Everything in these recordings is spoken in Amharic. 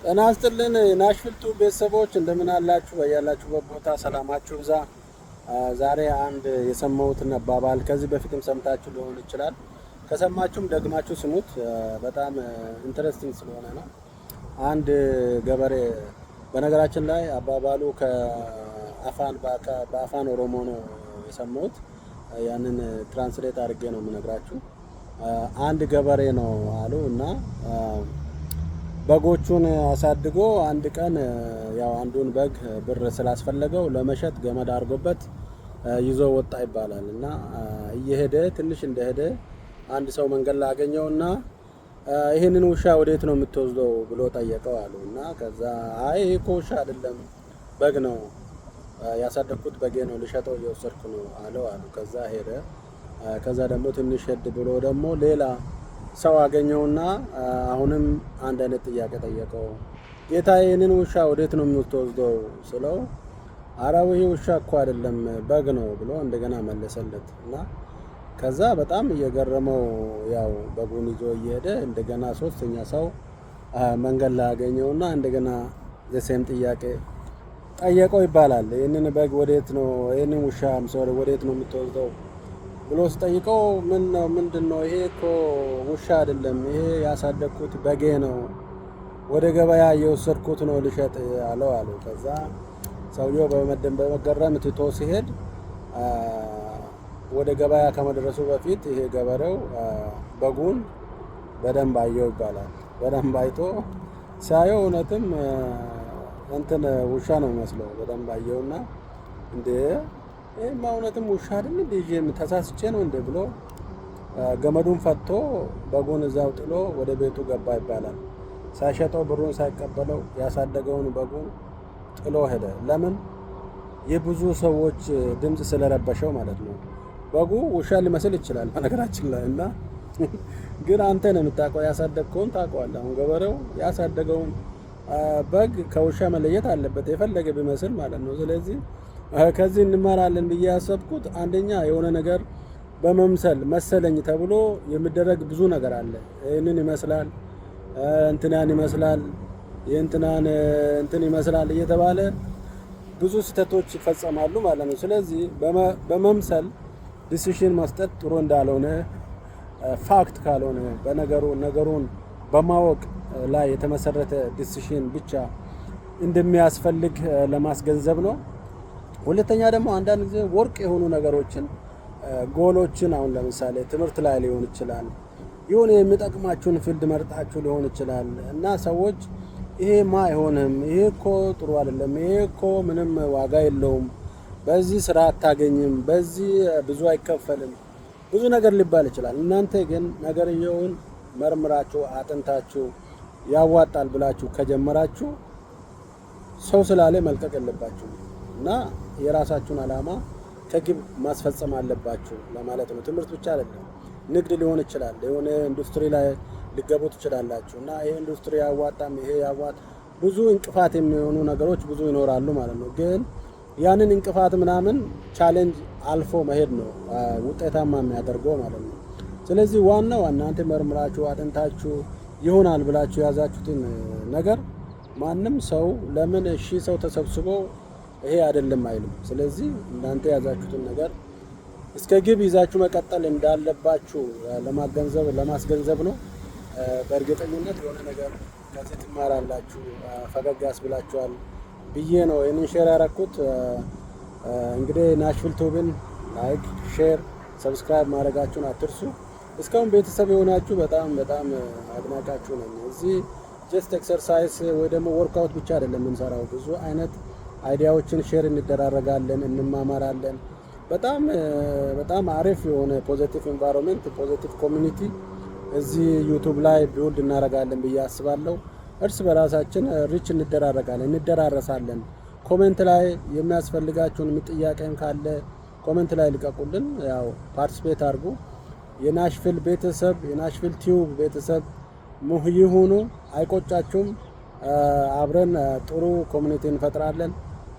ጤና ይስጥልን ናሽቪል ቱ ቤተሰቦች እንደምን አላችሁ? በያላችሁበት ቦታ ሰላማችሁ ይብዛ። ዛሬ አንድ የሰማሁትን አባባል ከዚህ በፊትም ሰምታችሁ ሊሆን ይችላል። ከሰማችሁም ደግማችሁ ስሙት። በጣም ኢንተረስቲንግ ስለሆነ ነው። አንድ ገበሬ በነገራችን ላይ አባባሉ በአፋን ኦሮሞ ነው የሰማሁት። ያንን ትራንስሌት አድርጌ ነው የምነግራችሁ። አንድ ገበሬ ነው አሉ እና በጎቹን አሳድጎ አንድ ቀን ያው አንዱን በግ ብር ስላስፈለገው ለመሸጥ ገመድ አድርጎበት ይዞ ወጣ ይባላል እና እየሄደ ትንሽ እንደሄደ አንድ ሰው መንገድ ላይ አገኘውና ይሄንን ውሻ ወዴት ነው የምትወስደው ብሎ ጠየቀው አሉ እና ከዛ አይ ይሄ እኮ ውሻ አይደለም በግ ነው ያሳደግኩት በጌ ነው ልሸጠው እየወሰድኩ ነው አለው አሉ። ከዛ ሄደ። ከዛ ደግሞ ትንሽ ሄድ ብሎ ደግሞ ሌላ ሰው አገኘውና አሁንም አንድ አይነት ጥያቄ ጠየቀው። ጌታዬ ይሄንን ውሻ ወዴት ነው የምትወስደው ስለው አራው ይሄ ውሻ እኮ አይደለም በግ ነው ብሎ እንደገና መለሰለት እና ከዛ በጣም እየገረመው ያው በጉን ይዞ እየሄደ እንደገና ሶስተኛ ሰው መንገድ ላይ አገኘውና እንደገና ዘሴም ጥያቄ ጠየቀው ይባላል። ይሄንን በግ ወዴት ነው ይሄንን ውሻ ወዴት ነው የምትወስደው ብሎ ሲጠይቀው ምንድነው ይሄ እኮ ውሻ አይደለም ይሄ ያሳደግኩት በጌ ነው ወደ ገበያ እየወሰድኩት ነው ልሸጥ አለው አሉ። ከዛ ሰውየው በመገረም ትቶ ሲሄድ ወደ ገበያ ከመድረሱ በፊት ይሄ ገበሬው በጉን በደንብ አየው ይባላል። በደንብ አይቶ ሲያየው እውነትም እንትን ውሻ ነው የሚመስለው። በደንብ አየውና እንዴ ይሄማ እውነትም ውሻ አይደል እንዴ ተሳስቼ ነው እንዴ ብሎ ገመዱን ፈቶ በጉን እዛው ጥሎ ወደ ቤቱ ገባ ይባላል። ሳይሸጠው ብሩን ሳይቀበለው ያሳደገውን በጉን ጥሎ ሄደ። ለምን? የብዙ ሰዎች ድምጽ ስለረበሸው ማለት ነው። በጉ ውሻ ሊመስል ይችላል በነገራችን ላይ እና ግን አንተ ነው የምታውቀው ያሳደግከውን ታውቀዋለህ። አሁን ገበሬው ያሳደገውን በግ ከውሻ መለየት አለበት የፈለገ ቢመስል ማለት ነው። ስለዚህ ከዚህ እንማራለን ብዬ ያሰብኩት አንደኛ የሆነ ነገር በመምሰል መሰለኝ ተብሎ የሚደረግ ብዙ ነገር አለ። ይሄንን ይመስላል እንትናን ይመስላል የእንትናን እንትን ይመስላል እየተባለ ብዙ ስህተቶች ይፈጸማሉ ማለት ነው። ስለዚህ በመምሰል ዲሲሽን መስጠት ጥሩ እንዳልሆነ ፋክት ካልሆነ ነገሩን በማወቅ ላይ የተመሰረተ ዲሲሽን ብቻ እንደሚያስፈልግ ለማስገንዘብ ነው። ሁለተኛ ደግሞ አንዳንድ ጊዜ ወርቅ የሆኑ ነገሮችን ጎሎችን አሁን ለምሳሌ ትምህርት ላይ ሊሆን ይችላል የሆነ የሚጠቅማችሁን ፊልድ መርጣችሁ ሊሆን ይችላል እና ሰዎች ይሄማ አይሆንም ይሄ እኮ ጥሩ አይደለም ይሄ እኮ ምንም ዋጋ የለውም በዚህ ስራ አታገኝም በዚህ ብዙ አይከፈልም ብዙ ነገር ሊባል ይችላል። እናንተ ግን ነገርየውን መርምራችሁ አጥንታችሁ ያዋጣል ብላችሁ ከጀመራችሁ ሰው ስላለ መልቀቅ የለባችሁ እና የራሳችሁን አላማ ከግብ ማስፈጸም አለባችሁ ለማለት ነው። ትምህርት ብቻ አይደለም ንግድ ሊሆን ይችላል። የሆነ ኢንዱስትሪ ላይ ሊገቡ ትችላላችሁ እና ይሄ ኢንዱስትሪ ያዋጣም ይሄ ያዋጥ ብዙ እንቅፋት የሚሆኑ ነገሮች ብዙ ይኖራሉ ማለት ነው። ግን ያንን እንቅፋት ምናምን ቻሌንጅ አልፎ መሄድ ነው ውጤታማ የሚያደርገው ማለት ነው። ስለዚህ ዋናው እናንተ መርምራችሁ አጥንታችሁ ይሆናል ብላችሁ ያዛችሁትን ነገር ማንም ሰው ለምን እሺ ሰው ተሰብስቦ ይሄ አይደለም አይልም። ስለዚህ እናንተ ያዛችሁትን ነገር እስከ ግብ ይዛችሁ መቀጠል እንዳለባችሁ ለማስገንዘብ ነው። በእርግጠኝነት የሆነ ነገር ከዚህ ትማራላችሁ ፈገግ ያስብላችኋል ብዬ ነው ይሄንን ሼር ያደረኩት። እንግዲህ ናሽቪል ቱብን ላይክ፣ ሼር፣ ሰብስክራይብ ማድረጋችሁን አትርሱ። እስካሁን ቤተሰብ የሆናችሁ በጣም አድናቃችሁ ነኝ። እዚህ ጀስት ኤክሰርሳይዝ ወይ ደግሞ ወርክአውት ብቻ አይደለም የምንሰራው ብዙ አይነት አይዲያዎችን ሼር እንደራረጋለን እንማማራለን። በጣም አሪፍ የሆነ ፖዚቲቭ ኤንቫይሮንመንት ፖዚቲቭ ኮሚኒቲ እዚህ ዩቲዩብ ላይ ቢውልድ እናደርጋለን ብዬ አስባለሁ። እርስ በራሳችን ሪች እንደራረሳለን። ኮሜንት ላይ የሚያስፈልጋችሁን ጥያቄም ካለ ኮሜንት ላይ ልቀቁልን። ያው ፓርቲሲፔት አድርጉ። የናሽቪል ቤተሰብ የናሽቪል ቲዩብ ቤተሰብ ይሁኑ አይቆጫችሁም። አብረን ጥሩ ኮሚኒቲ እንፈጥራለን።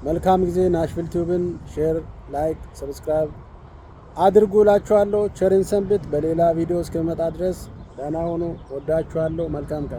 መልካም ጊዜ። ናሽቪል ቲዩብን ሼር፣ ላይክ፣ ሰብስክራይብ አድርጉላችኋለሁ። ቸርን ሰንብት። በሌላ ቪዲዮ እስከመጣ ድረስ ደህና ሁኑ። ወዳችኋለሁ። መልካም ቀን